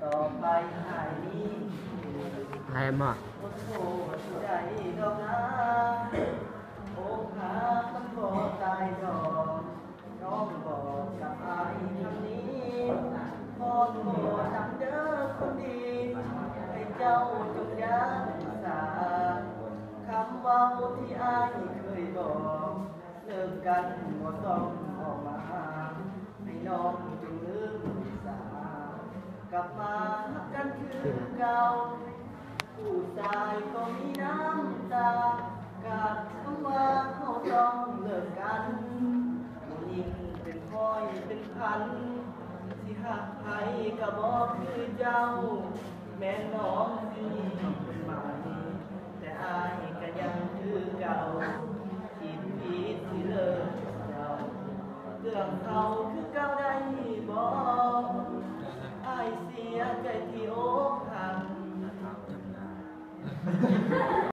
ต่อไปหายนี้ไอ้หมอโอ้โหใจดอกนะโอ้หาคำบอกตายดอกน้องบอกกับอายคำนี้พอโทษจำเด้อคนดีให้เจ้าจงยักษาคำเว้าที่อายเคยบอกเลิกกันบ่ต้องออกมาให้น้องจงลืมสากลับมาฮักกันคือเก่าผู้ชายก็มีน้ำตากาดคำว่าเขาต้องเลิกกันผู้หญิงเป็นพ้อยเป็นพันสิหักใครก็บอกคือเจ้าแม่น้องสิเป็นหมายแต่อายก็ยังคือเก่าคิดผิดสิเลิกเจ้าเรื่องเขาคือเก่าได้บอกอายเสียใจที่อกหัก